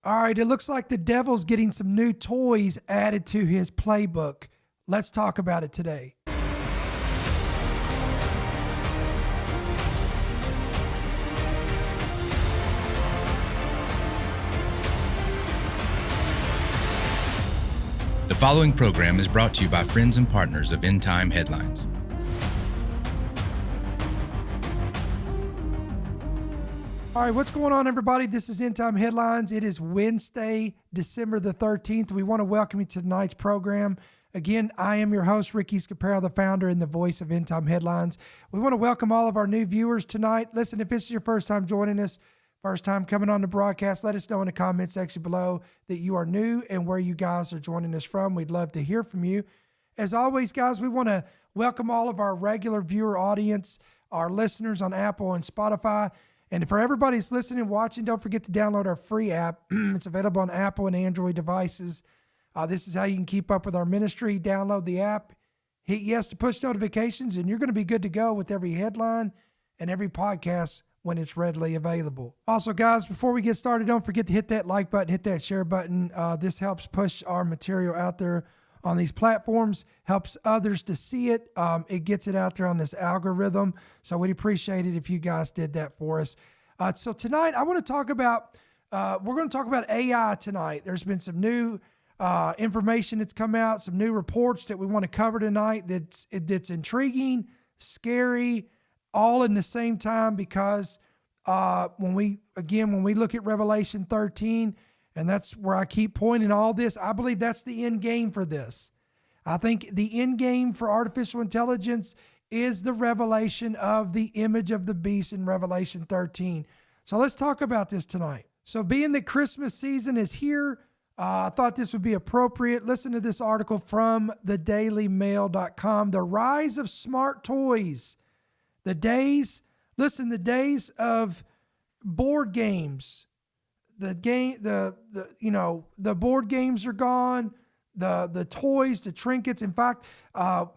All right, it looks like the devil's getting some new toys added to his playbook. Let's talk about it today. The following program is brought to you by friends and partners of End Time Headlines. All right, what's going on, everybody? This is End Time Headlines. It is Wednesday, December the 13th. We want to welcome you to tonight's program. Again, I am your host, Ricky Scaparo, the founder and the voice of End Time Headlines. We want to welcome all of our new viewers tonight. Listen, if this is your first time joining us, first time coming on the broadcast, let us know in the comment section below that you are new and where you guys are joining us from. We'd love to hear from you. As always, guys, we want to welcome all of our regular viewer audience, our listeners on Apple and Spotify. And for everybody that's listening and watching, don't forget to download our free app. It's available on Apple and Android devices. This is how you can keep up with our ministry. Download the app, hit yes to push notifications, and you're going to be good to go with every headline and every podcast when it's readily available. Also, guys, before we get started, don't forget to hit that like button, hit that share button. This helps push our material out there on these platforms, helps others to see it. It gets it out there on this algorithm. So we'd appreciate it if you guys did that for us. So tonight I want to talk about, we're going to talk about AI tonight. There's been some new information that's come out, some new reports that we want to cover tonight that's intriguing, scary, all in the same time, because when we look at Revelation 13, and that's where I keep pointing all this, I believe that's the end game for this. I think the end game for artificial intelligence is the revelation of the image of the beast in Revelation 13. So let's talk about this tonight. So being that Christmas season is here, I thought this would be appropriate. Listen to this article from thedailymail.com. The rise of smart toys. The days of board games, the board games are gone. The toys, the trinkets. In fact, a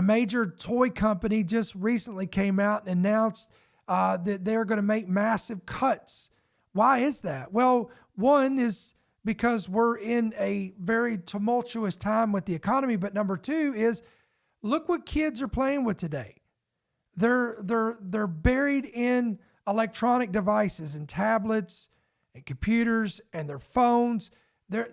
major toy company just recently came out and announced that they're going to make massive cuts. Why is that? Well, one is because we're in a very tumultuous time with the economy. But number two is, look what kids are playing with today. They're buried in electronic devices and tablets and computers and their phones.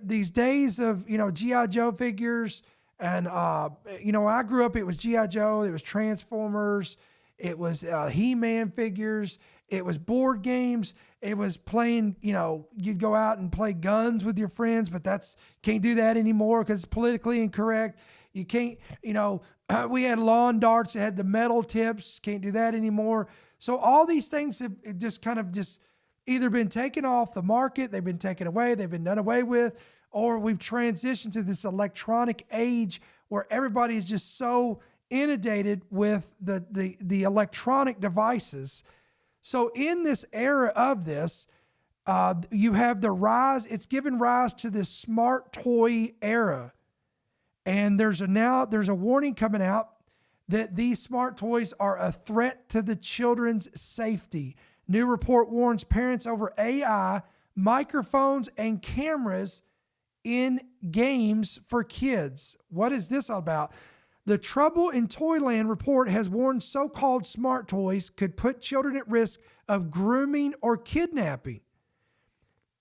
These days of, G.I. Joe figures. And, when I grew up, it was G.I. Joe, it was Transformers, it was He-Man figures, it was board games, it was playing, you'd go out and play guns with your friends, but can't do that anymore because it's politically incorrect. You can't, we had lawn darts that had the metal tips, can't do that anymore. So all these things have just either been taken off the market, they've been taken away, they've been done away with, or we've transitioned to this electronic age where everybody is just so inundated with the electronic devices. So in this era of this, you have the rise, it's given rise to this smart toy era. And there's a warning coming out that these smart toys are a threat to the children's safety. New report warns parents over AI, microphones, and cameras in games for kids. What is this all about? The Trouble in Toyland report has warned so-called smart toys could put children at risk of grooming or kidnapping.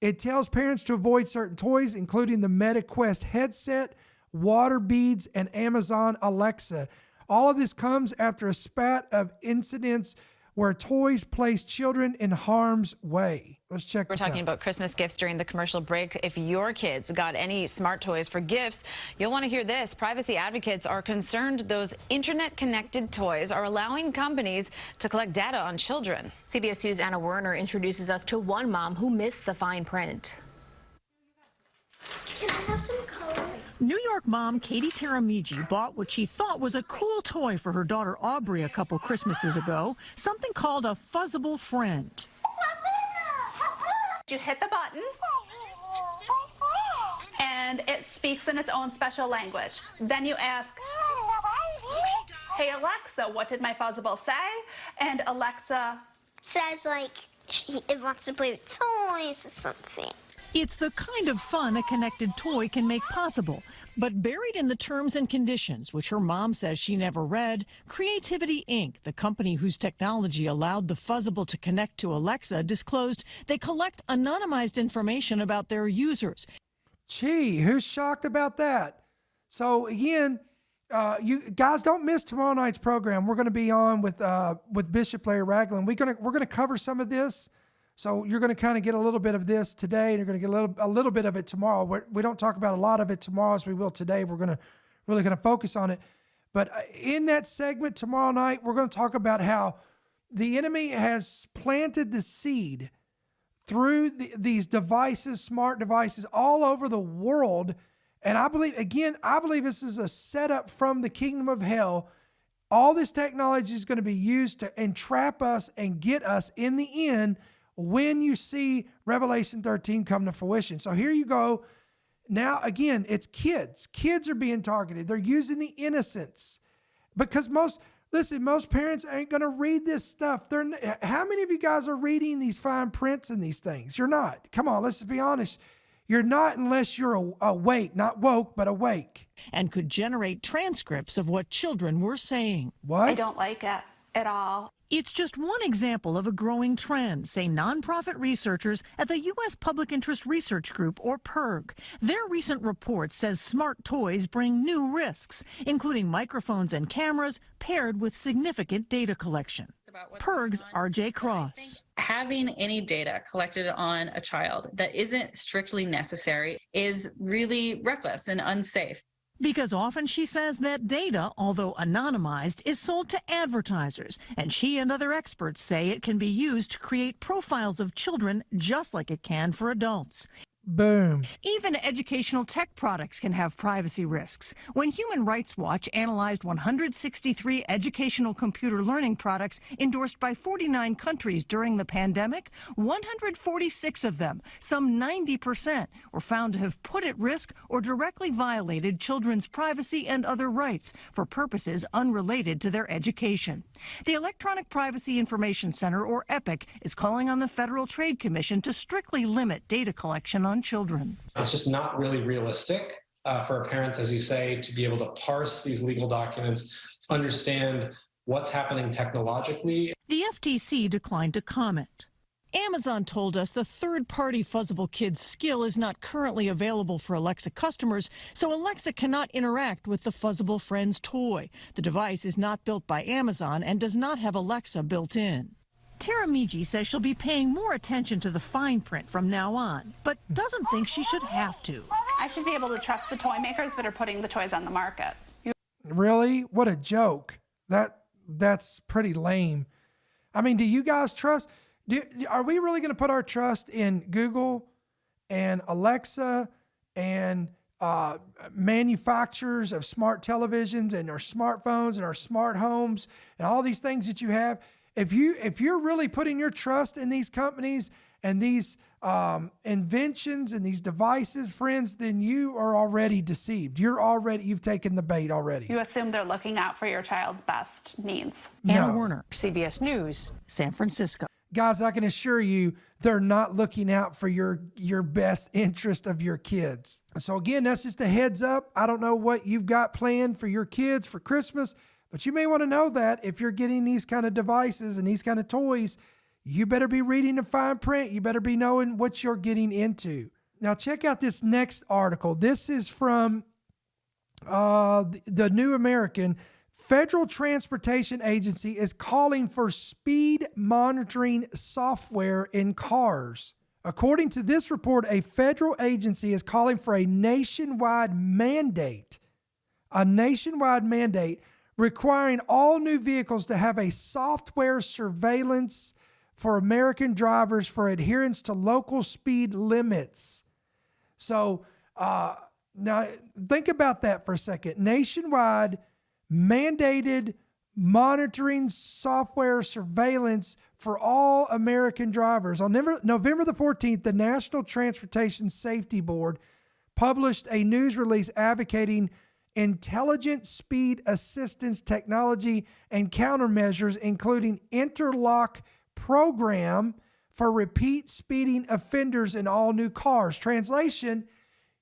It tells parents to avoid certain toys, including the Meta Quest headset, water beads, and Amazon Alexa. All of this comes after a spat of incidents where toys place children in harm's way. Let's check this out. We're talking about Christmas gifts during the commercial break. If your kids got any smart toys for gifts, you'll want to hear this. Privacy advocates are concerned those internet-connected toys are allowing companies to collect data on children. CBS News' Anna Werner introduces us to one mom who missed the fine print. Can I have some color? New York mom Katie Taramiji bought what she thought was a cool toy for her daughter Aubrey a couple Christmases ago, something called a fuzzable friend. You hit the button and it speaks in its own special language. Then you ask, hey Alexa, what did my fuzzable say? And Alexa says like it wants to play with toys or something. It's the kind of fun a connected toy can make possible. But buried in the terms and conditions, which her mom says she never read, Creativity Inc., the company whose technology allowed the Fuzzable to connect to Alexa, disclosed they collect anonymized information about their users. Gee, who's shocked about that? So again, you guys don't miss tomorrow night's program. We're going to be on with Bishop Larry Ragland. We're going to cover some of this. So you're going to kind of get a little bit of this today, and you're going to get a little bit of it tomorrow. We don't talk about a lot of it tomorrow as we will today. We're going to really kind of focus on it. But in that segment tomorrow night, we're going to talk about how the enemy has planted the seed through these devices, smart devices all over the world. And I believe this is a setup from the kingdom of hell. All this technology is going to be used to entrap us and get us in the end when you see Revelation 13 come to fruition. So here you go. Now, again, it's kids. Kids are being targeted. They're using the innocence because most parents ain't going to read this stuff. How many of you guys are reading these fine prints and these things? You're not. Come on, let's be honest. You're not unless you're awake, not woke, but awake. And could generate transcripts of what children were saying. What? I don't like it at all. It's just one example of a growing trend, say nonprofit researchers at the U.S. Public Interest Research Group, or PIRG. Their recent report says smart toys bring new risks, including microphones and cameras paired with significant data collection. PIRG's R.J. Cross. Having any data collected on a child that isn't strictly necessary is really reckless and unsafe. Because often, she says, that data, although anonymized, is sold to advertisers. And she and other experts say it can be used to create profiles of children just like it can for adults. Boom. Even educational tech products can have privacy risks. When Human Rights Watch analyzed 163 educational computer learning products endorsed by 49 countries during the pandemic, 146 of them, some 90%, were found to have put at risk or directly violated children's privacy and other rights for purposes unrelated to their education. The Electronic Privacy Information Center, or EPIC, is calling on the Federal Trade Commission to strictly limit data collection on children. It's just not really realistic for parents, as you say, to be able to parse these legal documents, understand what's happening technologically. The FTC declined to comment. Amazon told us the third-party Fuzzable Kids skill is not currently available for Alexa customers, so Alexa cannot interact with the Fuzzable Friends toy. The device is not built by Amazon and does not have Alexa built in. Taramiji says she'll be paying more attention to the fine print from now on, but doesn't think she should have to. I should be able to trust the toy makers that are putting the toys on the market. Really? What a joke. That's pretty lame. I mean, do you guys trust? Are we really going to put our trust in Google and Alexa and manufacturers of smart televisions and our smartphones and our smart homes and all these things that you have? If you're really putting your trust in these companies and these inventions and these devices, friends, then you are already deceived. You've taken the bait already. You assume they're looking out for your child's best needs. Anna Werner, CBS News, San Francisco. Guys, I can assure you they're not looking out for your best interest of your kids. So again, that's just a heads up. I don't know what you've got planned for your kids for Christmas, but you may want to know that if you're getting these kind of devices and these kind of toys, you better be reading the fine print. You better be knowing what you're getting into. Now, check out this next article. This is from the New American. Federal Transportation Agency is calling for speed monitoring software in cars. According to this report, a federal agency is calling for a nationwide mandate requiring all new vehicles to have a software surveillance for American drivers for adherence to local speed limits. So now think about that for a second. Nationwide mandated monitoring software surveillance for all American drivers. On November the 14th, the National Transportation Safety Board published a news release advocating intelligent speed assistance technology and countermeasures, including interlock program for repeat speeding offenders in all new cars. Translation,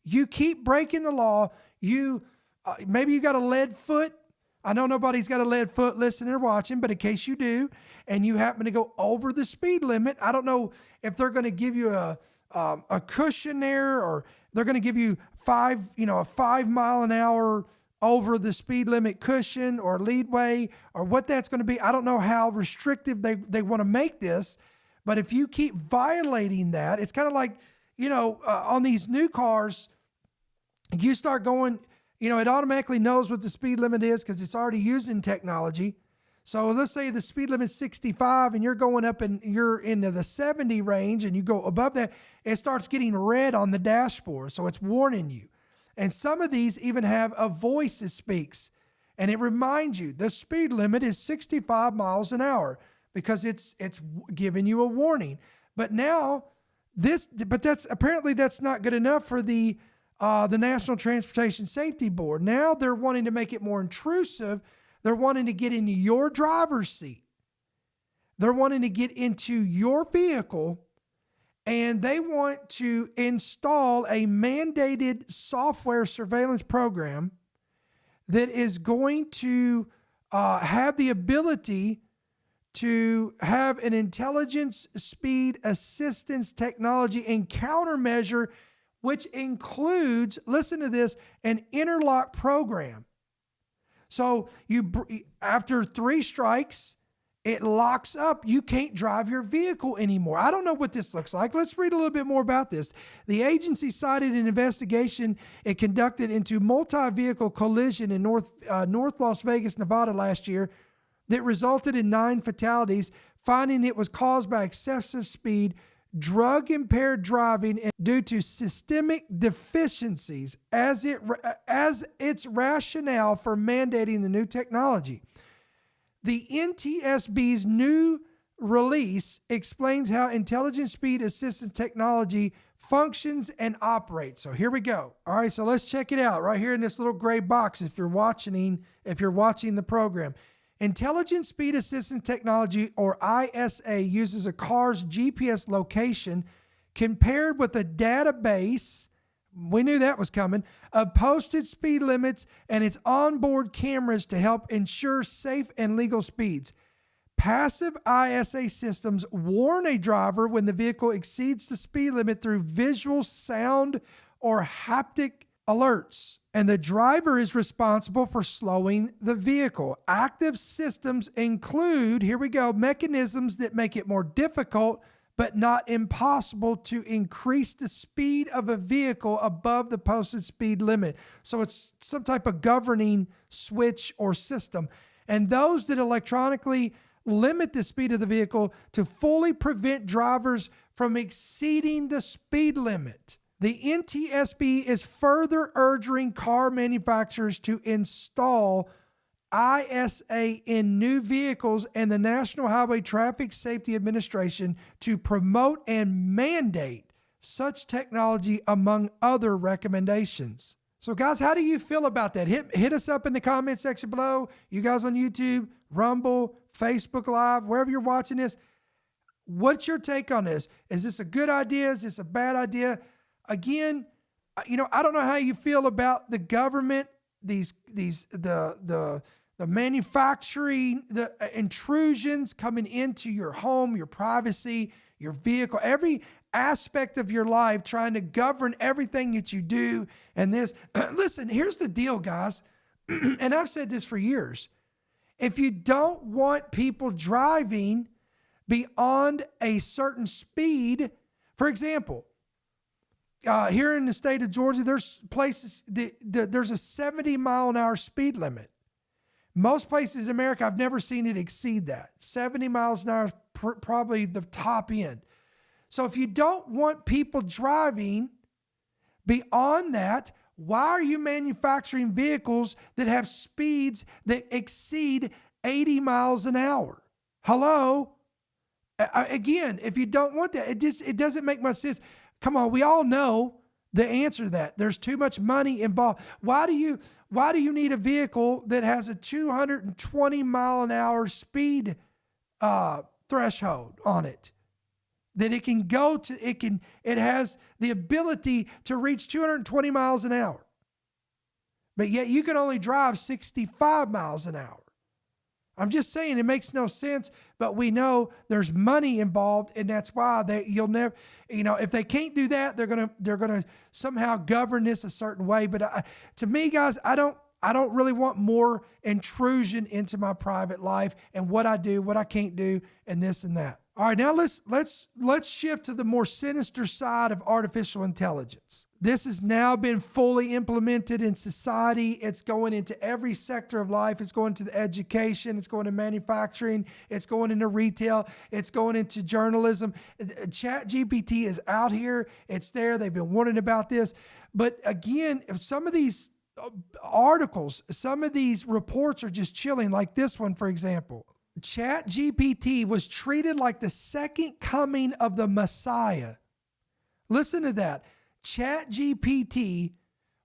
you keep breaking the law. Maybe you got a lead foot. I know nobody's got a lead foot listening or watching, but in case you do, and you happen to go over the speed limit, I don't know if they're going to give you a cushion there, or they're going to give you a 5 mile an hour over the speed limit cushion or leadway, or what that's going to be. I don't know how restrictive they want to make this, but if you keep violating that, it's kind of like, on these new cars, you start going, it automatically knows what the speed limit is because it's already using technology. So let's say the speed limit is 65 and you're going up and you're into the 70 range and you go above that, it starts getting red on the dashboard. So it's warning you. And some of these even have a voice that speaks, and it reminds you the speed limit is 65 miles an hour because it's giving you a warning. But now that's not good enough for the National Transportation Safety Board. Now they're wanting to make it more intrusive. They're wanting to get into your driver's seat. They're wanting to get into your vehicle, and they want to install a mandated software surveillance program that is going to have the ability to have an intelligence speed assistance technology and countermeasure, which includes, listen to this, an interlock program. So after 3 strikes, it locks up. You can't drive your vehicle anymore. I don't know what this looks like. Let's read a little bit more about this. The agency cited an investigation it conducted into multi-vehicle collision in North Las Vegas, Nevada last year that resulted in 9 fatalities, finding it was caused by excessive speed, drug-impaired driving, and due to systemic deficiencies as its rationale for mandating the new technology. The NTSB's new release explains how intelligent speed assistance technology functions and operates. So here we go. All right, so let's check it out right here in this little gray box if you're watching the program. Intelligent speed assistance technology, or ISA, uses a car's GPS location compared with a database, we knew that was coming, of posted speed limits and its onboard cameras to help ensure safe and legal speeds. Passive ISA systems warn a driver when the vehicle exceeds the speed limit through visual, sound, or haptic alerts, and the driver is responsible for slowing the vehicle. Active systems include, here we go, mechanisms that make it more difficult but not impossible to increase the speed of a vehicle above the posted speed limit. So it's some type of governing switch or system. And those that electronically limit the speed of the vehicle to fully prevent drivers from exceeding the speed limit. The NTSB is further urging car manufacturers to install ISA in new vehicles and the National Highway Traffic Safety Administration to promote and mandate such technology, among other recommendations. So guys, how do you feel about that? Hit us up in the comment section below. You guys on YouTube, Rumble, Facebook Live, wherever you're watching this. What's your take on this? Is this a good idea? Is this a bad idea? Again, I don't know how you feel about the government, the manufacturing, the intrusions coming into your home, your privacy, your vehicle, every aspect of your life, trying to govern everything that you do. And this, listen, here's the deal, guys. And I've said this for years. If you don't want people driving beyond a certain speed, for example, here in the state of Georgia, there's places, there's a 70 mile an hour speed limit. Most places in America, I've never seen it exceed that. 70 miles an hour is probably the top end. So if you don't want people driving beyond that, why are you manufacturing vehicles that have speeds that exceed 80 miles an hour? Hello? Again, if you don't want that, it doesn't make much sense. Come on, we all know the answer to that. There's too much money involved. Why do you need a vehicle that has a 220 mile an hour speed threshold on it? that it has the ability to reach 220 miles an hour. But yet you can only drive 65 miles an hour. I'm just saying it makes no sense, but we know there's money involved, and that's why you'll never, if they can't do that, they're gonna somehow govern this a certain way. But to me, guys, I don't really want more intrusion into my private life and what I do, what I can't do, and this and that. All right, now let's shift to the more sinister side of artificial intelligence. This has now been fully implemented in society. It's going into every sector of life. It's going to the education. It's going to manufacturing. It's going into retail. It's going into journalism. ChatGPT is out here. It's there. They've been warning about this. But again, some of these articles, some of these reports are just chilling, like this one, for example. ChatGPT was treated like the second coming of the Messiah. Listen to that. ChatGPT,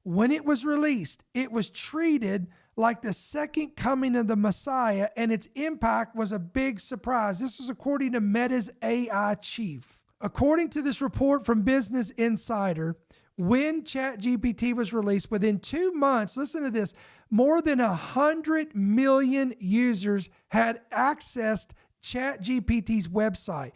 when it was released, it was treated like the second coming of the Messiah, and its impact was a big surprise. This was according to Meta's AI chief. According to this report from Business Insider, when ChatGPT was released, within 2 months, listen to this, more than 100 million users had accessed ChatGPT's website.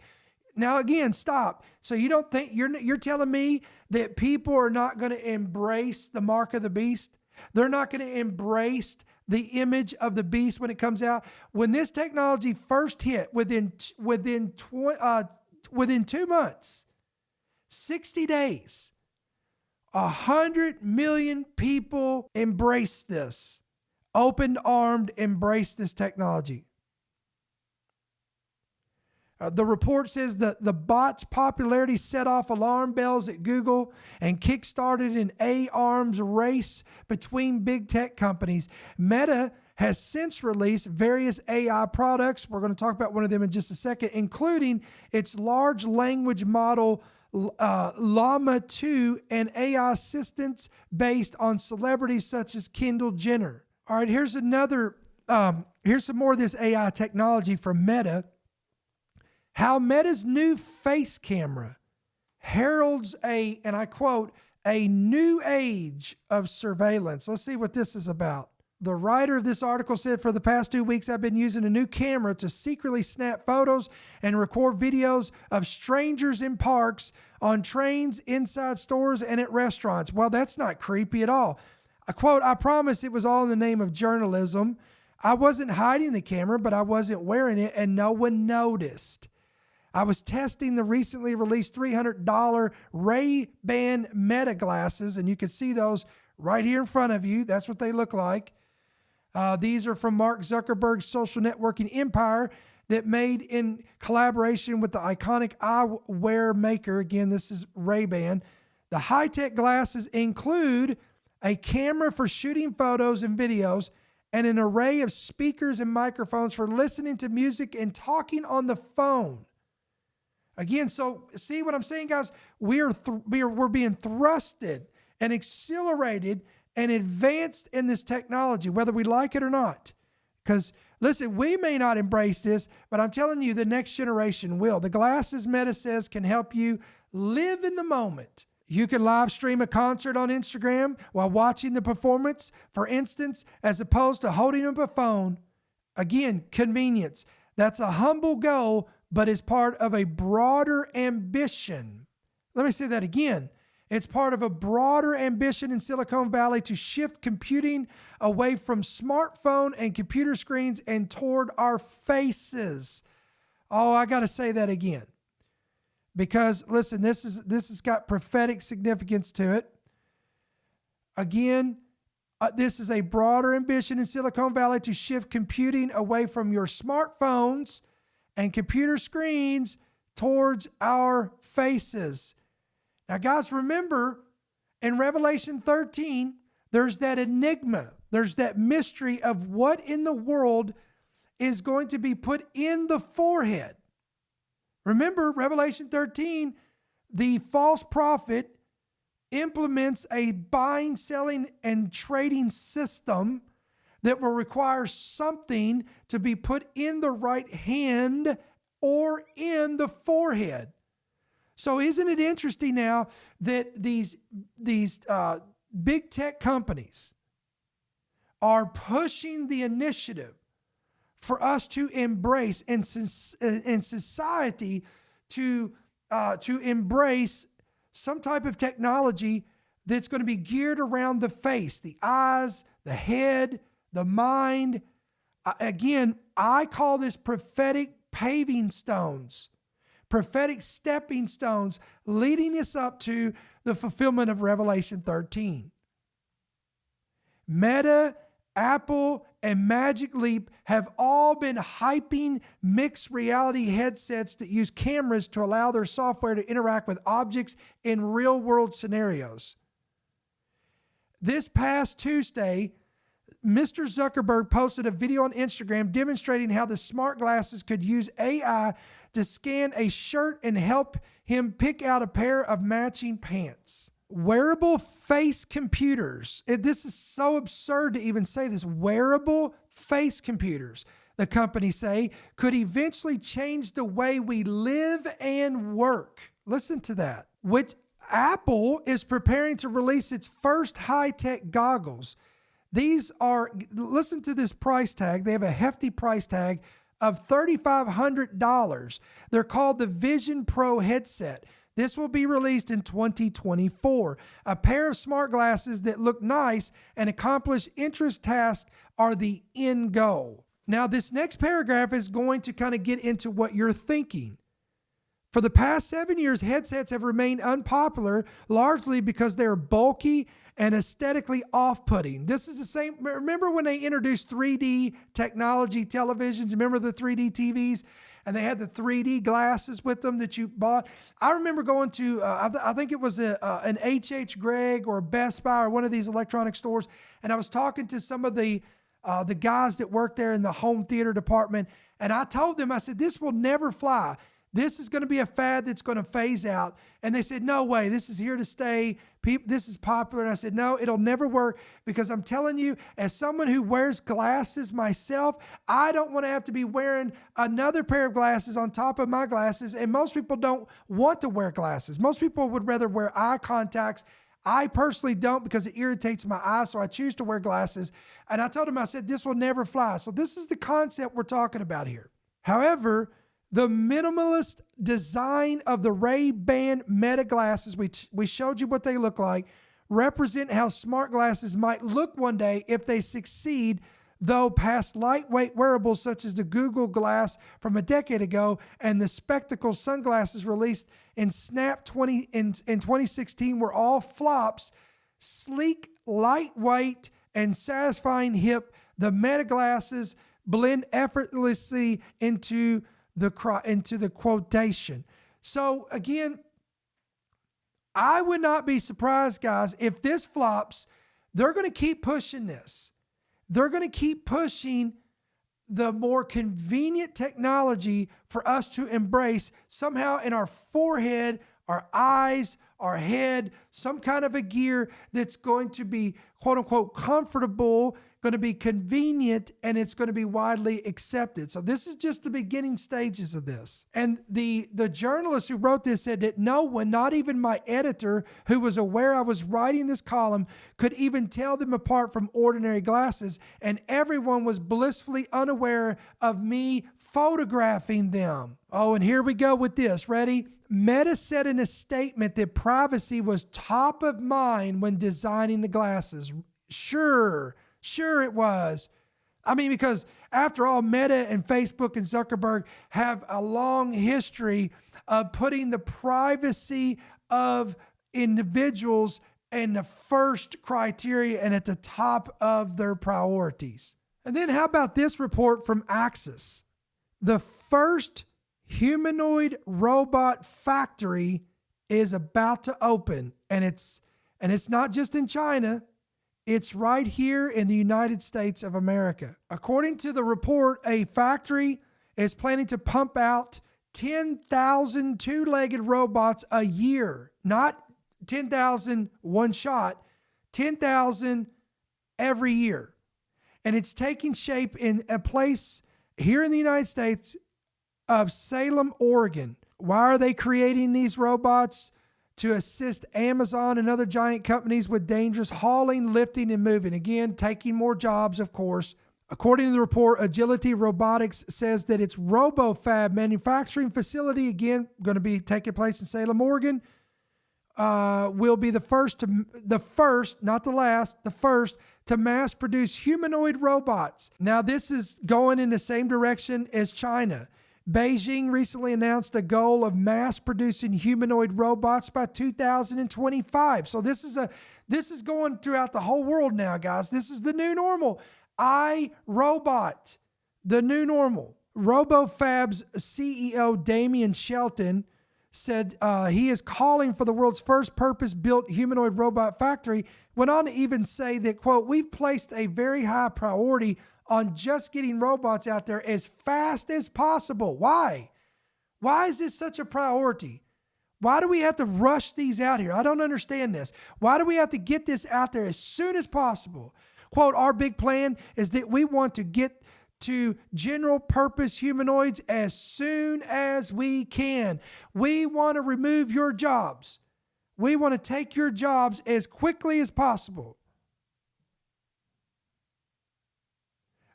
Now, again, stop. So you don't think you're telling me that people are not going to embrace the mark of the beast? They're not going to embrace the image of the beast when it comes out? When this technology first hit, within 2 months, 60 days, 100 million people embraced this, open-armed, embraced this technology. The report says that the bot's popularity set off alarm bells at Google and kickstarted an arms race between big tech companies. Meta has since released various AI products. We're going to talk about one of them in just a second, including its large language model Llama 2 and AI assistants based on celebrities such as Kendall Jenner. All right, here's some more of this AI technology from Meta. How Meta's new face camera heralds and I quote, a new age of surveillance. Let's see what this is about. The writer of this article said, for the past 2 weeks, I've been using a new camera to secretly snap photos and record videos of strangers in parks, on trains, inside stores, and at restaurants. Well, that's not creepy at all. I quote, I promise it was all in the name of journalism. I wasn't hiding the camera, but I wasn't wearing it, and no one noticed. I was testing the recently released $300 Ray-Ban Meta glasses, and you can see those right here in front of you. That's what they look like. These are from Mark Zuckerberg's social networking empire that made in collaboration with the iconic eyewear maker. Again, this is Ray-Ban. The high-tech glasses include a camera for shooting photos and videos and an array of speakers and microphones for listening to music and talking on the phone. Again, so see what I'm saying, guys? We're being thrusted and accelerated and advanced in this technology, whether we like it or not. Because, listen, we may not embrace this, but I'm telling you, the next generation will. The glasses, Meta says, can help you live in the moment. You can live stream a concert on Instagram while watching the performance, for instance, as opposed to holding up a phone. Again, convenience. That's a humble goal, but is part of a broader ambition. Let me say that again. It's part of a broader ambition in Silicon Valley to shift computing away from smartphone and computer screens and toward our faces. Oh, I got to say that again. Because listen, this has got prophetic significance to it. Again, this is a broader ambition in Silicon Valley to shift computing away from your smartphones and computer screens towards our faces. Now, guys, remember in Revelation 13, there's that enigma. There's that mystery of what in the world is going to be put in the forehead. Remember, Revelation 13, the false prophet implements a buying, selling, and trading system that will require something to be put in the right hand or in the forehead. So isn't it interesting now that these big tech companies are pushing the initiative for us to embrace in society to embrace some type of technology that's going to be geared around the face, the eyes, the head, the mind. Again, I call this prophetic paving stones, prophetic stepping stones leading us up to the fulfillment of Revelation 13. Meta, Apple, and Magic Leap have all been hyping mixed reality headsets that use cameras to allow their software to interact with objects in real-world scenarios. This past Tuesday, Mr. Zuckerberg posted a video on Instagram demonstrating how the smart glasses could use AI to scan a shirt and help him pick out a pair of matching pants. Wearable face computers. This is so absurd to even say this. Wearable face computers, the companies say, could eventually change the way we live and work. Listen to that. Which Apple is preparing to release its first high-tech goggles. These are, listen to this price tag. They have a hefty price tag of $3,500. They're called the Vision Pro headset. This will be released in 2024. A pair of smart glasses that look nice and accomplish interest tasks are the end goal. Now, this next paragraph is going to kind of get into what you're thinking. For the past 7 years, headsets have remained unpopular, largely because they're bulky and aesthetically off-putting. This is the same. Remember when they introduced 3D technology televisions? Remember the 3D TVs? And they had the 3D glasses with them that you bought. I remember going to, I think it was an H.H. Gregg or Best Buy or one of these electronic stores, and I was talking to some of the guys that work there in the home theater department, and I told them, I said, this will never fly. This is going to be a fad that's going to phase out. And they said, no way, this is here to stay. This is popular. And I said, no, it'll never work, because I'm telling you, as someone who wears glasses myself, I don't want to have to be wearing another pair of glasses on top of my glasses. And most people don't want to wear glasses. Most people would rather wear eye contacts. I personally don't, because it irritates my eyes, so I choose to wear glasses. And I told him, I said, this will never fly. So this is the concept we're talking about here. However, the minimalist design of the Ray-Ban Meta glasses, we showed you what they look like, represent how smart glasses might look one day if they succeed, though past lightweight wearables such as the Google Glass from a decade ago and the Spectacle sunglasses released in Snap in 2016 were all flops. Sleek, lightweight, and satisfying hip, the Meta glasses blend effortlessly into the quotation. So again, I would not be surprised, guys, if this flops. They're going to keep pushing this. They're going to keep pushing the more convenient technology for us to embrace somehow in our forehead, our eyes, our head, some kind of a gear that's going to be quote unquote comfortable, going to be convenient, and it's going to be widely accepted. So this is just the beginning stages of this. And the journalist who wrote this said that no one, not even my editor, who was aware I was writing this column, could even tell them apart from ordinary glasses, and everyone was blissfully unaware of me photographing them. Oh, and here we go with this. Ready? Meta said in a statement that privacy was top of mind when designing the glasses. Sure it was. I mean, because after all, Meta and Facebook and Zuckerberg have a long history of putting the privacy of individuals in the first criteria and at the top of their priorities. And then how about this report from Axis? The first humanoid robot factory is about to open, and it's not just in China. It's right here in the United States of America. According to the report, a factory is planning to pump out 10,000 two-legged robots a year. Not 10,000 one shot, 10,000 every year. And it's taking shape in a place here in the United States of Salem, Oregon. Why are they creating these robots? To assist Amazon and other giant companies with dangerous hauling, lifting, and moving. Again, taking more jobs, of course. According to the report, Agility Robotics says that its RoboFab manufacturing facility, again, going to be taking place in Salem, Oregon, will be the first, not the last, the first to mass produce humanoid robots. Now, this is going in the same direction as China. Beijing recently announced a goal of mass producing humanoid robots by 2025. So this is going throughout the whole world now, guys. This is the new normal. iRobot, the new normal. RoboFab's CEO Damian Shelton said he is calling for the world's first purpose-built humanoid robot factory. Went on to even say that, quote, we've placed a very high priority on just getting robots out there as fast as possible. Why? Why is this such a priority? Why do we have to rush these out here? I don't understand this. Why do we have to get this out there as soon as possible? Quote, our big plan is that we want to get to general purpose humanoids as soon as we can. We want to remove your jobs. We want to take your jobs as quickly as possible.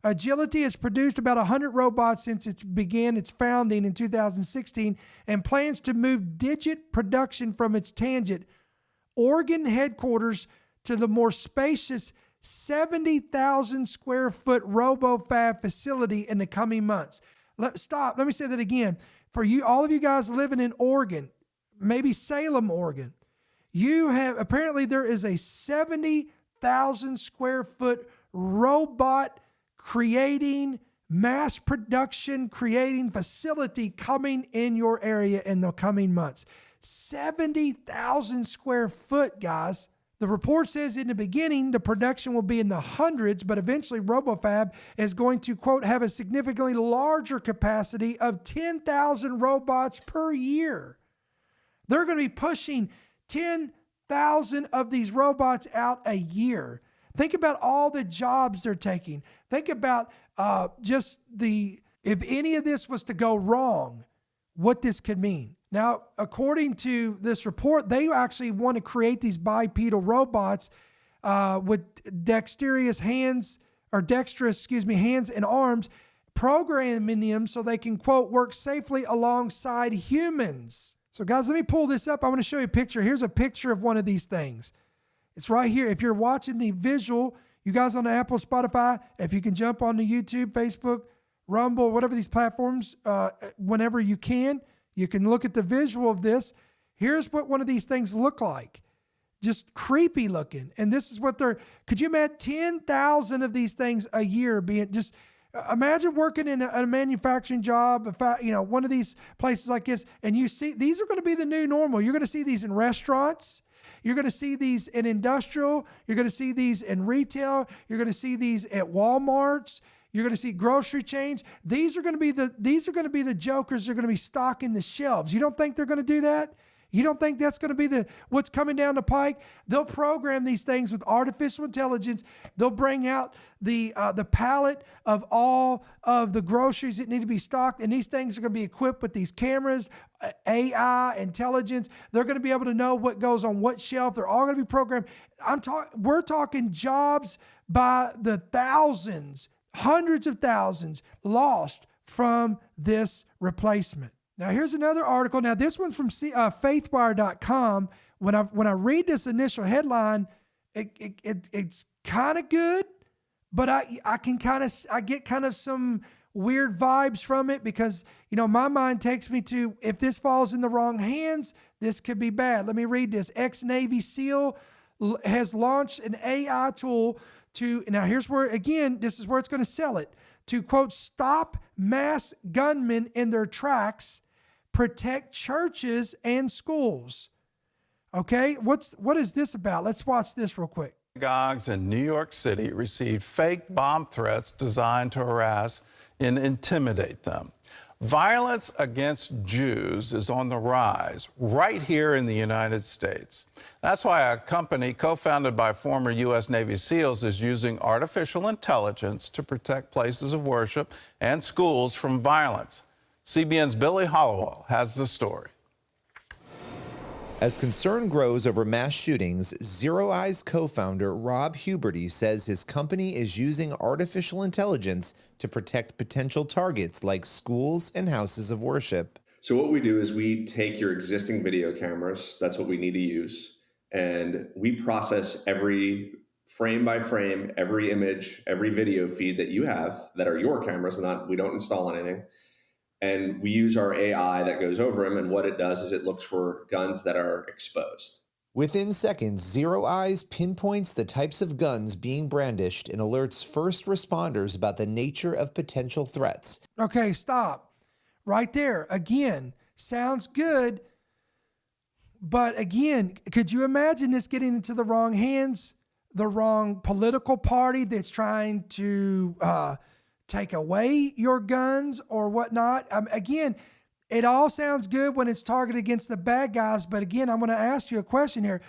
Agility has produced about 100 robots since it began its founding in 2016 and plans to move digit production from its Tangent, Oregon headquarters to the more spacious 70,000 square foot RoboFab facility in the coming months. Let me say that again. For you, all of you guys living in Oregon, maybe Salem, Oregon, apparently there is a 70,000 square foot robot mass production creating facility coming in your area in the coming months. 70,000 square foot, guys. The report says in the beginning, the production will be in the hundreds, but eventually RoboFab is going to, quote, have a significantly larger capacity of 10,000 robots per year. They're going to be pushing 10,000 of these robots out a year. Think about all the jobs they're taking. Think about if any of this was to go wrong, what this could mean. Now, according to this report, they actually want to create these bipedal robots with dexterous hands and arms, programming them so they can, quote, work safely alongside humans. So guys, let me pull this up. I want to show you a picture. Here's a picture of one of these things. It's right here. If you're watching the visual, you guys on the Apple, Spotify, if you can jump on the YouTube, Facebook, Rumble, whatever these platforms, whenever you can look at the visual of this. Here's what one of these things look like. Just creepy looking. And this is what could you imagine 10,000 of these things a year being just, imagine working in a manufacturing job, one of these places like this, and you see, these are going to be the new normal. You're going to see these in restaurants. You're going to see these in industrial. You're going to see these in retail. You're going to see these at Walmarts. You're going to see grocery chains. These are going to be the jokers that are going to be stocking the shelves. You don't think they're going to do that? You don't think that's going to be what's coming down the pike? They'll program these things with artificial intelligence. They'll bring out the pallet of all of the groceries that need to be stocked, and these things are going to be equipped with these cameras, AI, intelligence. They're going to be able to know what goes on what shelf. They're all going to be programmed. We're talking jobs by the thousands, hundreds of thousands lost from this replacement. Now, here's another article. Now, this one's from faithwire.com. When I read this initial headline, it's kind of good, but I get kind of some weird vibes from it because, my mind takes me to, if this falls in the wrong hands, this could be bad. Let me read this. Ex-Navy SEAL has launched an AI tool now here's where, again, this is where it's going to sell it, to, quote, stop mass gunmen in their tracks, protect churches and schools. Okay, what is this about? Let's watch this real quick. Synagogues in New York City received fake bomb threats designed to harass and intimidate them. Violence against Jews is on the rise right here in the United States. That's why a company co-founded by former U.S. Navy SEALs is using artificial intelligence to protect places of worship and schools from violence. CBN's Billy Hollowell has the story. As concern grows over mass shootings, Zero Eyes co-founder Rob Huberty says his company is using artificial intelligence to protect potential targets like schools and houses of worship. So what we do is we take your existing video cameras, that's what we need to use, and we process every frame by frame, every image, every video feed that you have that are your cameras, we don't install anything. And we use our AI that goes over them, and what it does is it looks for guns that are exposed. Within seconds, Zero Eyes pinpoints the types of guns being brandished and alerts first responders about the nature of potential threats. Okay, stop. Right there. Again, sounds good. But again, could you imagine this getting into the wrong hands? The wrong political party that's trying to take away your guns or whatnot. Again, it all sounds good when it's targeted against the bad guys. But again, I'm going to ask you a question here.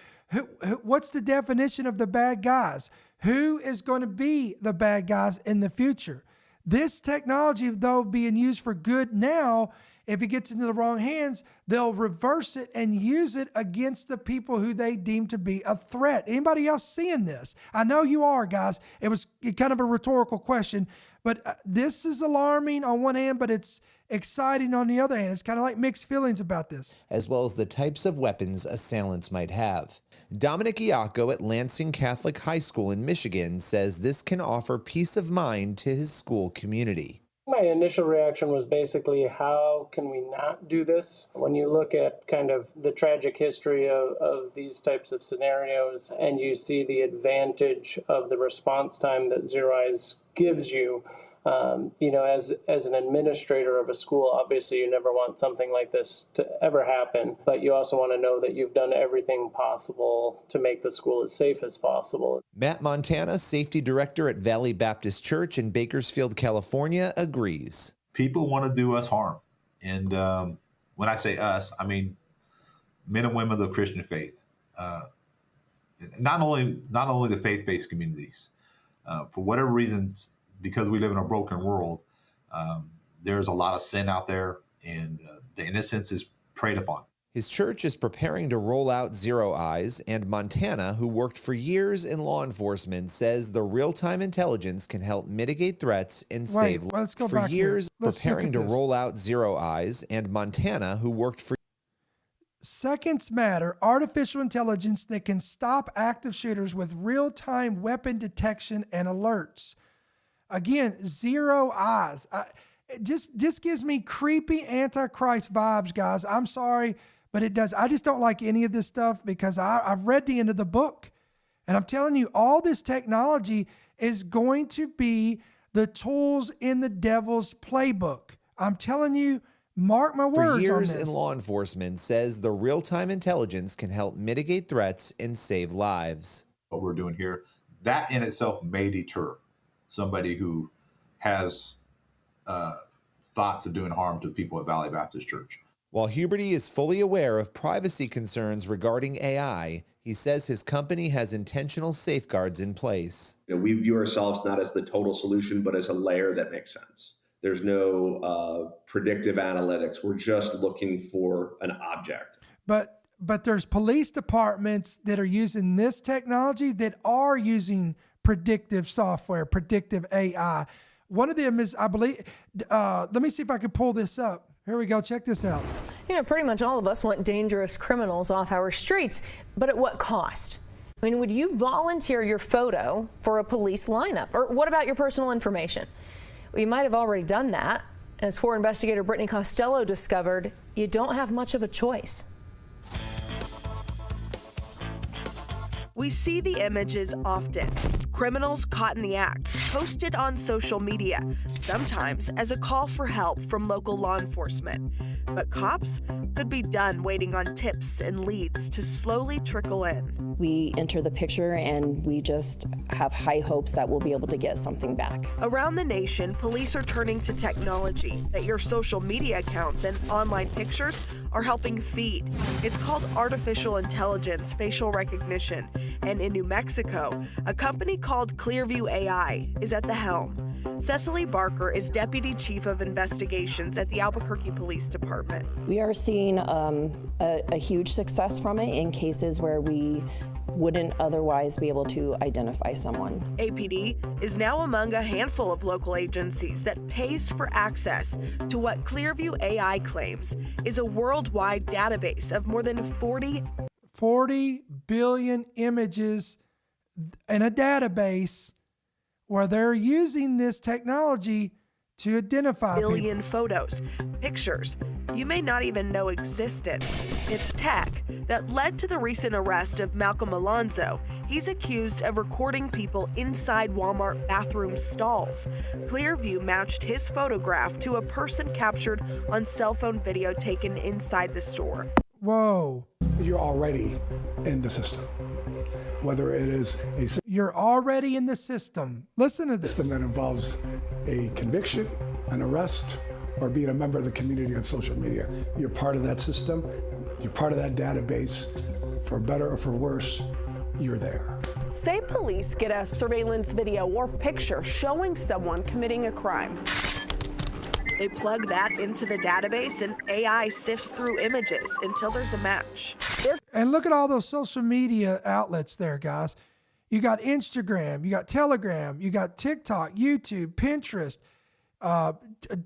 What's the definition of the bad guys? Who is going to be the bad guys in the future? This technology, though, being used for good now, if it gets into the wrong hands, they'll reverse it and use it against the people who they deem to be a threat. Anybody else seeing this? I know you are, guys. It was kind of a rhetorical question, but this is alarming on one hand, but it's exciting on the other hand. It's kind of like mixed feelings about this. As well as the types of weapons assailants might have. Dominic Iacco at Lansing Catholic High School in Michigan says this can offer peace of mind to his school community. My initial reaction was basically, how can we not do this? When you look at kind of the tragic history of these types of scenarios and you see the advantage of the response time that Zero Eyes gives you, as an administrator of a school, obviously you never want something like this to ever happen, but you also want to know that you've done everything possible to make the school as safe as possible. Matt Montana, safety director at Valley Baptist Church in Bakersfield, California, agrees. People want to do us harm. And when I say us, I mean men and women of the Christian faith. Not only the faith-based communities. For whatever reasons, because we live in a broken world, there's a lot of sin out there, and the innocence is preyed upon. His church is preparing to roll out Zero Eyes, and Montana, who worked for years in law enforcement, says the real-time intelligence can help mitigate threats and save lives. Let's go for back years, here. preparing to roll out Zero Eyes, and Montana, who worked for Seconds matter, artificial intelligence that can stop active shooters with real-time weapon detection and alerts. Again, Zero Eyes. It just gives me creepy Antichrist vibes, guys. I'm sorry, but it does. I just don't like any of this stuff because I've read the end of the book. And I'm telling you, all this technology is going to be the tools in the devil's playbook. I'm telling you, mark my words on this. For years in law enforcement, says the real-time intelligence can help mitigate threats and save lives. What we're doing here, that in itself may deter somebody who has thoughts of doing harm to people at Valley Baptist Church. While Huberty is fully aware of privacy concerns regarding AI, he says his company has intentional safeguards in place. We view ourselves not as the total solution, but as a layer that makes sense. There's no predictive analytics. We're just looking for an object. But there's police departments that are using this technology that are using predictive software, predictive AI. One of them is, I believe, let me see if I can pull this up. Here we go. Check this out. You know, pretty much all of us want dangerous criminals off our streets, but at what cost? I mean, would you volunteer your photo for a police lineup? Or what about your personal information? Well, you might have already done that. As former investigator Brittany Costello discovered, you don't have much of a choice. We see the images often. Criminals caught in the act, posted on social media, sometimes as a call for help from local law enforcement. But cops could be done waiting on tips and leads to slowly trickle in. We enter the picture and we just have high hopes that we'll be able to get something back. Around the nation, police are turning to technology that your social media accounts and online pictures are helping feed. It's called artificial intelligence facial recognition. And in New Mexico, a company called Clearview AI is at the helm. Cecily Barker is Deputy Chief of Investigations at the Albuquerque Police Department. We are seeing a huge success from it in cases where we wouldn't otherwise be able to identify someone. APD is now among a handful of local agencies that pays for access to what Clearview AI claims is a worldwide database of more than 40 billion images in a database where they're using this technology to identify billion people. Photos, pictures you may not even know existed. It's tech that led to the recent arrest of Malcolm Alonzo. He's accused of recording people inside Walmart bathroom stalls. Clearview matched his photograph to a person captured on cell phone video taken inside the store. Whoa. You're already in the system. Whether it is you're already in the system. Listen to this. System that involves a conviction, an arrest, or being a member of the community on social media. You're part of that system. You're part of that database. For better or for worse, you're there. Say police get a surveillance video or picture showing someone committing a crime. They plug that into the database and AI sifts through images until there's a match. And look at all those social media outlets there, guys. You got Instagram, you got Telegram, you got TikTok, YouTube, Pinterest,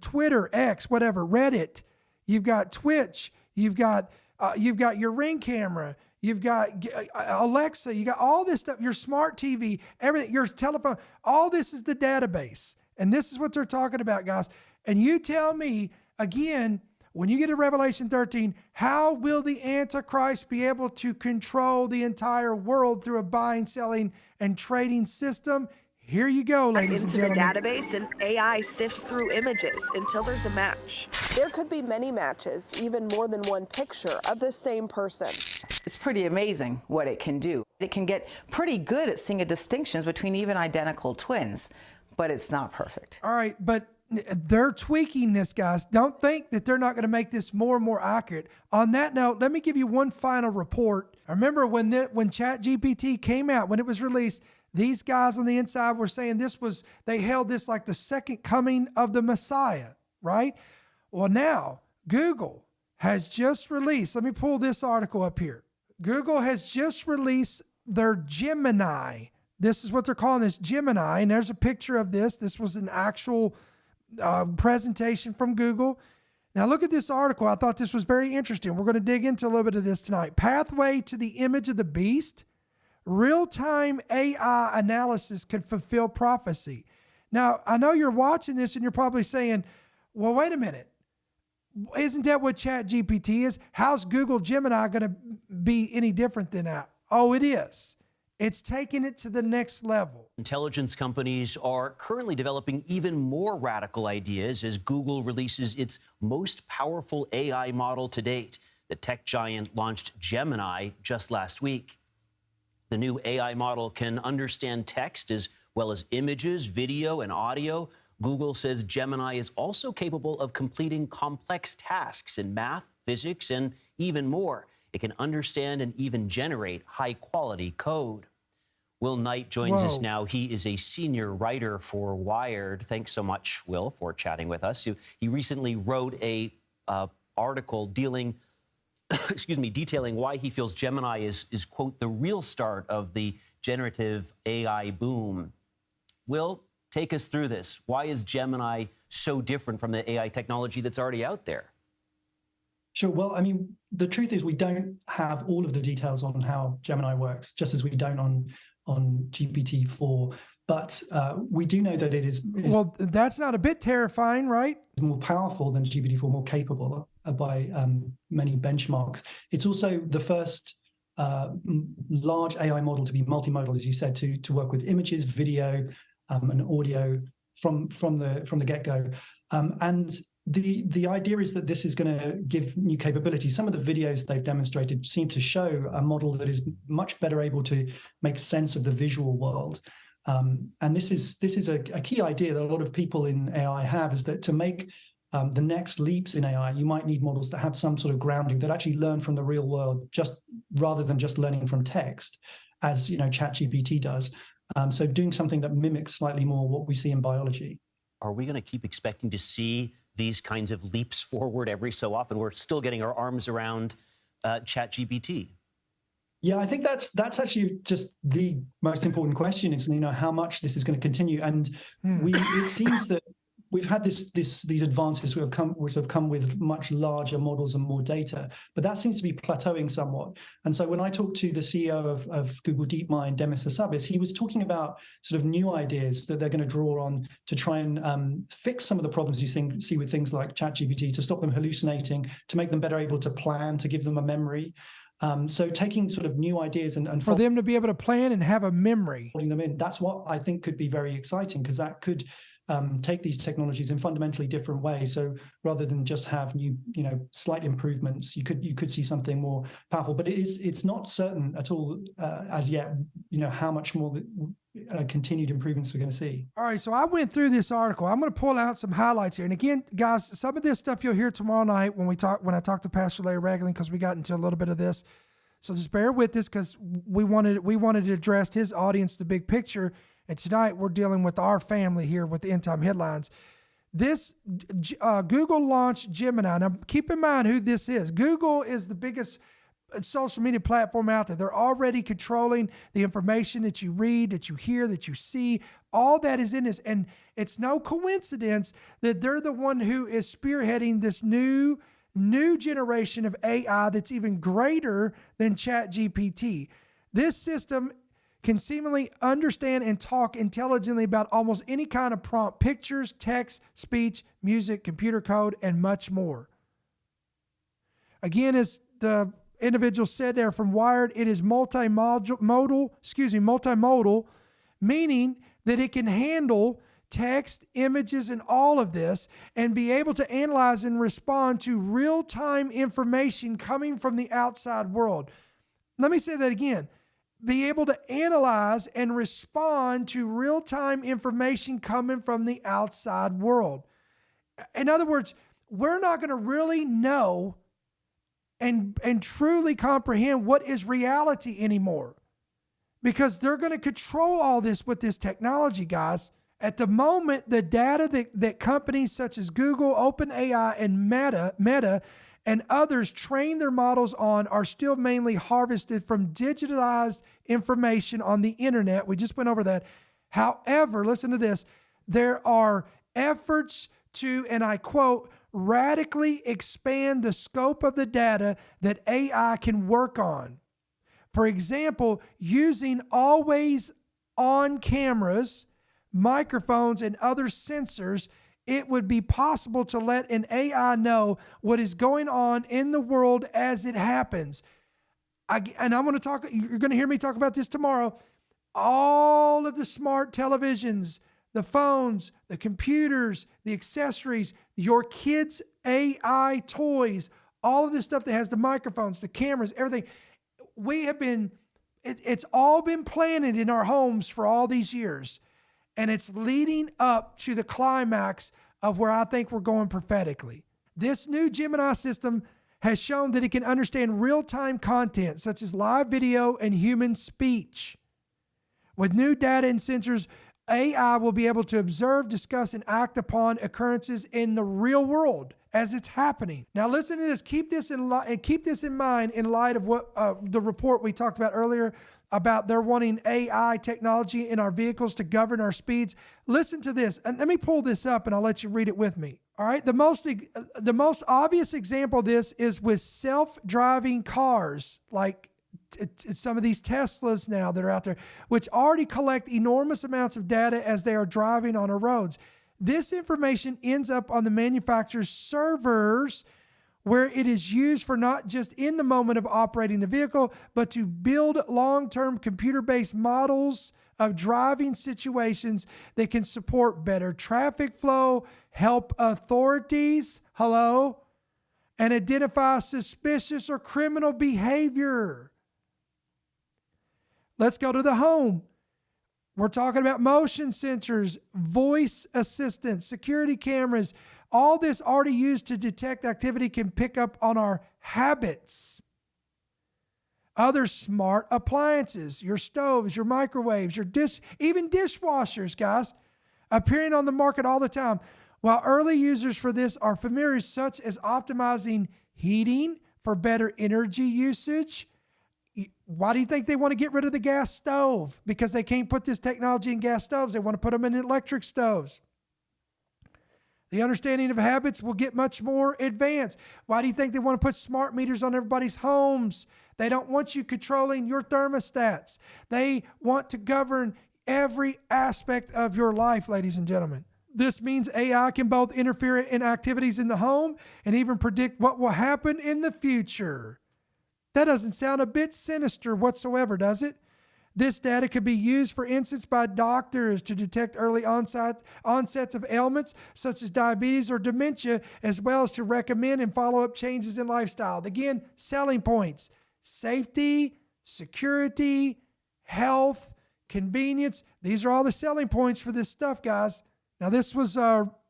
Twitter, X, whatever, Reddit. You've got Twitch. You've got your Ring camera. You've got Alexa. You got all this stuff. Your smart TV, everything. Your telephone. All this is the database, and this is what they're talking about, guys. And you tell me again, when you get to Revelation 13, how will the Antichrist be able to control the entire world through a buying, selling, and trading system? Here you go, ladies and gentlemen. Into the database, and AI sifts through images until there's a match. There could be many matches, even more than one picture of the same person. It's pretty amazing what it can do. It can get pretty good at seeing distinctions between even identical twins, but it's not perfect. All right, but they're tweaking this, guys. Don't think that they're not going to make this more and more accurate. On that note, let me give you one final report. I remember when ChatGPT came out, when it was released, these guys on the inside were saying they held this like the second coming of the Messiah, right? Well, now Google has just released, let me pull this article up here. Google has just released their Gemini. This is what they're calling this, Gemini. And there's a picture of this. This was an actual presentation from Google. Now look at this article. I thought this was very interesting. We're going to dig into a little bit of this tonight. Pathway to the image of the beast. Real-time AI analysis could fulfill prophecy. Now, I know you're watching this and you're probably saying, well, wait a minute. Isn't that what ChatGPT is? How's Google Gemini going to be any different than that? Oh, it is. It's taking it to the next level. Intelligence companies are currently developing even more radical ideas as Google releases its most powerful AI model to date. The tech giant launched Gemini just last week. The new AI model can understand text as well as images, video, and audio. Google says Gemini is also capable of completing complex tasks in math, physics, and even more. It can understand and even generate high-quality code. Will Knight joins us now. He is a senior writer for Wired. Thanks so much, Will, for chatting with us. He recently wrote a article detailing why he feels Gemini is, quote, the real start of the generative AI boom. Will, take us through this. Why is Gemini so different from the AI technology that's already out there? Sure. Well, I mean, the truth is we don't have all of the details on how Gemini works, just as we don't on GPT-4. But we do know that it is well, that's not a bit terrifying, right? More powerful than GPT-4, more capable by many benchmarks. It's also the first large AI model to be multimodal, as you said, to work with images, video, and audio from the get-go. And the idea is that this is going to give new capabilities. Some of the videos they've demonstrated seem to show a model that is much better able to make sense of the visual world. And this is a key idea that a lot of people in AI have, is that to make the next leaps in AI, you might need models that have some sort of grounding, that actually learn from the real world, just rather than just learning from text, as ChatGPT does. So doing something that mimics slightly more what we see in biology. are we going to keep expecting to see these kinds of leaps forward every so often? We're still getting our arms around ChatGPT. Yeah, I think that's actually just the most important question is, how much this is going to continue. And it seems that we've had these advances which have come with much larger models and more data, but that seems to be plateauing somewhat. And so when I talked to the CEO of Google DeepMind, Demis Hassabis, he was talking about sort of new ideas that they're going to draw on to try and fix some of the problems you see with things like ChatGPT, to stop them hallucinating, to make them better able to plan, to give them a memory. So taking sort of new ideas and for them to be able to plan and have a memory, folding them in, that's what I think could be very exciting, because that could take these technologies in fundamentally different ways. So rather than just have new, slight improvements, you could see something more powerful. But it's not certain at all as yet, how much more continued improvements we're going to see. All right, so I went through this article. I'm going to pull out some highlights here. And again, guys, some of this stuff you'll hear tomorrow night when I talk to Pastor Larry Ragland, because we got into a little bit of this. So just bear with this, because we wanted to address his audience, the big picture. And tonight we're dealing with our family here with the End Time Headlines. This Google launched Gemini. Now keep in mind who this is. Google is the biggest social media platform out there. They're already controlling the information that you read, that you hear, that you see. All that is in this. And it's no coincidence that they're the one who is spearheading this new generation of AI that's even greater than ChatGPT. This system can seemingly understand and talk intelligently about almost any kind of prompt: pictures, text, speech, music, computer code, and much more. Again, as the individual said there from Wired, it is multimodal, meaning that it can handle text, images, and all of this, and be able to analyze and respond to real-time information coming from the outside world. Let me say that again. Be able to analyze and respond to real-time information coming from the outside world. In other words, we're not going to really know and truly comprehend what is reality anymore, because they're going to control all this with this technology, guys. At the moment, the data that companies such as Google, OpenAI, and Meta and others train their models on are still mainly harvested from digitalized information on the internet. We just went over that. However, listen to this. There are efforts to, and I quote, radically expand the scope of the data that AI can work on. For example, using always-on cameras, microphones, and other sensors, it would be possible to let an AI know what is going on in the world as it happens. And I'm going to talk, you're going to hear me talk about this tomorrow. All of the smart televisions, the phones, the computers, the accessories, your kids' AI toys, all of this stuff that has the microphones, the cameras, everything. It's all been planted in our homes for all these years. And it's leading up to the climax of where I think we're going prophetically. This new Gemini system has shown that it can understand real-time content, such as live video and human speech. With new data and sensors, AI will be able to observe, discuss, and act upon occurrences in the real world as it's happening. Now listen to this. Keep this in mind in light of what the report we talked about earlier about they're wanting AI technology in our vehicles to govern our speeds. Listen to this, and let me pull this up and I'll let you read it with me. All right, the most obvious example of this is with self-driving cars, like some of these Teslas now that are out there, which already collect enormous amounts of data as they are driving on our roads. This information ends up on the manufacturer's servers, where it is used for not just in the moment of operating the vehicle, but to build long-term computer-based models of driving situations that can support better traffic flow, help authorities, and identify suspicious or criminal behavior. Let's go to the home. We're talking about motion sensors, voice assistants, security cameras. All this already used to detect activity can pick up on our habits. Other smart appliances, your stoves, your microwaves, even dishwashers, guys. appearing on the market all the time. While early users for this are familiar, such as optimizing heating for better energy usage. Why do you think they want to get rid of the gas stove? Because they can't put this technology in gas stoves. They want to put them in electric stoves. The understanding of habits will get much more advanced. Why do you think they want to put smart meters on everybody's homes? They don't want you controlling your thermostats. They want to govern every aspect of your life, ladies and gentlemen. This means AI can both interfere in activities in the home and even predict what will happen in the future. That doesn't sound a bit sinister whatsoever, does it? This data could be used, for instance, by doctors to detect early onsets of ailments such as diabetes or dementia, as well as to recommend and follow up changes in lifestyle. Again, selling points: safety, security, health, convenience. These are all the selling points for this stuff, guys. Now, this was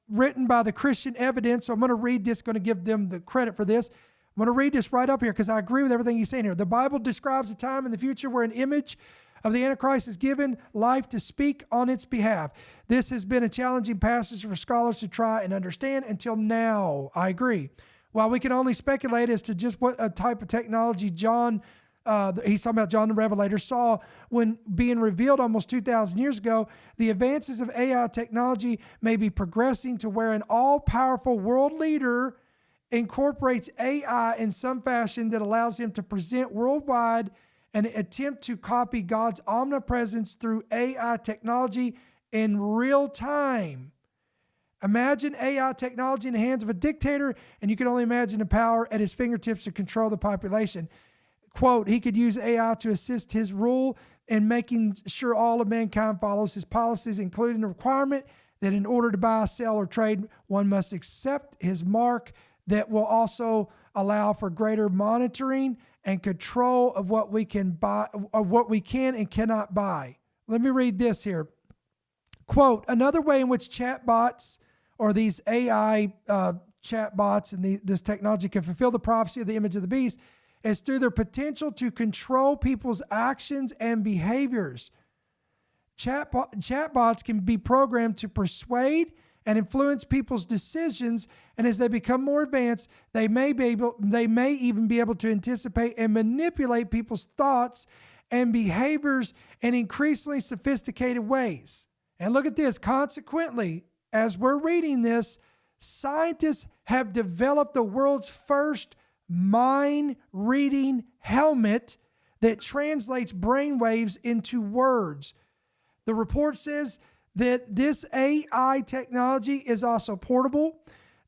written by the Christian Evidence, so I'm going to read this, going to give them the credit for this. I'm going to read this right up here because I agree with everything he's saying here. The Bible describes a time in the future where an image of the Antichrist is given life to speak on its behalf. This has been a challenging passage for scholars to try and understand until now. I agree. While we can only speculate as to just what a type of technology John, he's talking about John the Revelator, saw when being revealed almost 2,000 years ago, the advances of AI technology may be progressing to where an all-powerful world leader incorporates AI in some fashion that allows him to present worldwide an attempt to copy God's omnipresence through AI technology in real time. Imagine AI technology in the hands of a dictator, and you can only imagine the power at his fingertips to control the population. Quote, he could use AI to assist his rule in making sure all of mankind follows his policies, including the requirement that in order to buy, sell, or trade, one must accept his mark, that will also allow for greater monitoring and control of what we can buy, of what we can and cannot buy. Let me read this here. Quote, another way in which chatbots or these AI chatbots and this technology can fulfill the prophecy of the image of the beast is through their potential to control people's actions and behaviors. Chatbots can be programmed to persuade and influence people's decisions, and as they become more advanced, they may even be able to anticipate and manipulate people's thoughts and behaviors in increasingly sophisticated ways. And look at this. Consequently, as we're reading this, scientists have developed the world's first mind-reading helmet that translates brainwaves into words. The report says that this AI technology is also portable.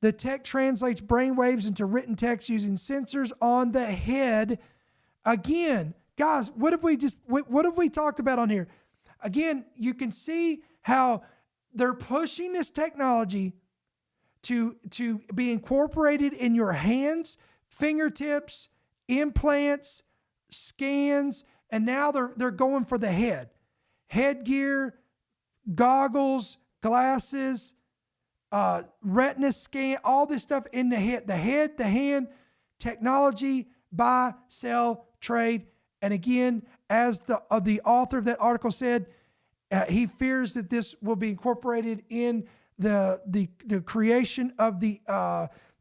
The tech translates brainwaves into written text using sensors on the head. Again, guys, what have we talked about on here? Again, you can see how they're pushing this technology to be incorporated in your hands, fingertips, implants, scans, and now they're going for the head. Headgear, goggles, glasses, retina scan, all this stuff in the head. The hand, technology, buy, sell, trade. And again, as the author of that article said, he fears that this will be incorporated in the creation of the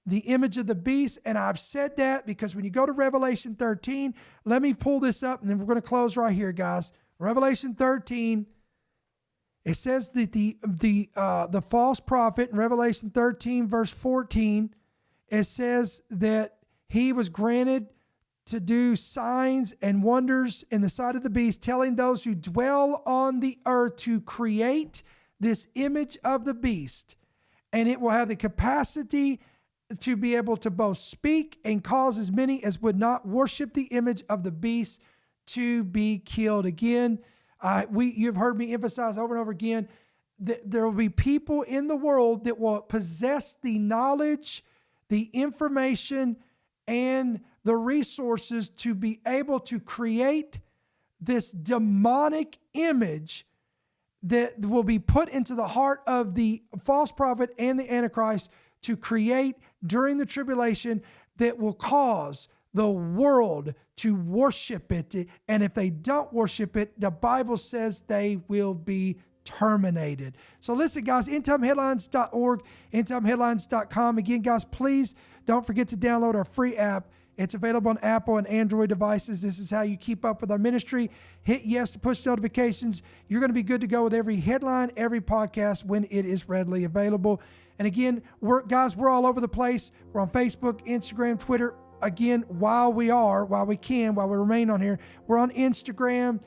image of the beast. And I've said that because when you go to Revelation 13, let me pull this up and then we're going to close right here, guys. Revelation 13, it says that the false prophet in Revelation 13, verse 14, it says that he was granted to do signs and wonders in the sight of the beast, telling those who dwell on the earth to create this image of the beast. And it will have the capacity to be able to both speak and cause as many as would not worship the image of the beast to be killed. Again, you've heard me emphasize over and over again that there will be people in the world that will possess the knowledge, the information, and the resources to be able to create this demonic image that will be put into the heart of the false prophet and the Antichrist to create during the tribulation that will cause the world to worship it. And if they don't worship it, the Bible says they will be terminated. So listen, guys, endtimeheadlines.org, endtimeheadlines.com. Again, guys, please don't forget to download our free app. It's available on Apple and Android devices. This is how you keep up with our ministry. Hit yes to push notifications. You're going to be good to go with every headline, every podcast when it is readily available. And again, we're all over the place. We're on Facebook, Instagram, Twitter. Again, while we remain on here, we're on Instagram.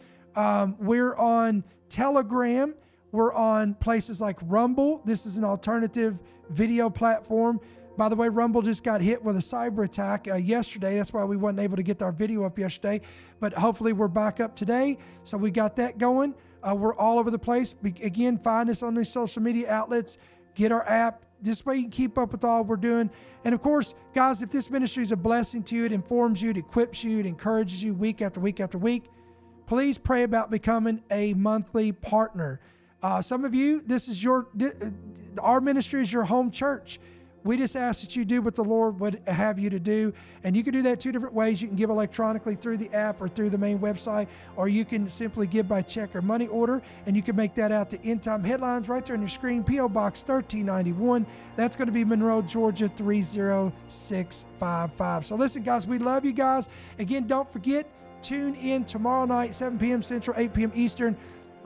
We're on Telegram. We're on places like Rumble. This is an alternative video platform. By the way, Rumble just got hit with a cyber attack yesterday. That's why we weren't able to get our video up yesterday. But hopefully we're back up today. So we got that going. We're all over the place. Again, find us on these social media outlets. Get our app. This way you can keep up with all we're doing. And of course, guys, if this ministry is a blessing to you, it informs you, it equips you, it encourages you week after week after week, please pray about becoming a monthly partner. Some of you, our ministry is your home church. We just ask that you do what the Lord would have you to do. And you can do that two different ways. You can give electronically through the app or through the main website, or you can simply give by check or money order, and you can make that out to End Time Headlines right there on your screen, P.O. Box 1391. That's going to be Monroe, Georgia 30655. So listen, guys, we love you guys. Again, don't forget, tune in tomorrow night, 7 p.m. Central, 8 p.m. Eastern.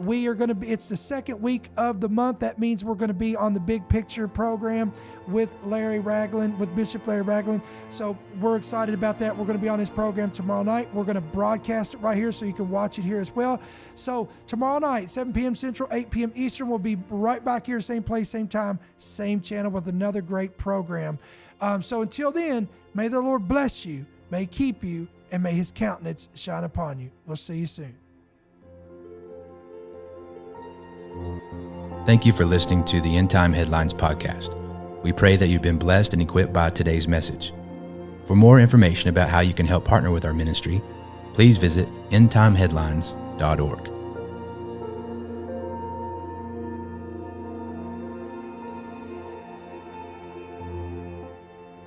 It's the second week of the month. That means we're going to be on the Big Picture program with Bishop Larry Ragland. So we're excited about that. We're going to be on his program tomorrow night. We're going to broadcast it right here so you can watch it here as well. So tomorrow night, 7 p.m. Central, 8 p.m. Eastern, we'll be right back here, same place, same time, same channel with another great program. So until then, may the Lord bless you, may he keep you, and may his countenance shine upon you. We'll see you soon. Thank you for listening to the End Time Headlines podcast. We pray that you've been blessed and equipped by today's message. For more information about how you can help partner with our ministry, please visit endtimeheadlines.org.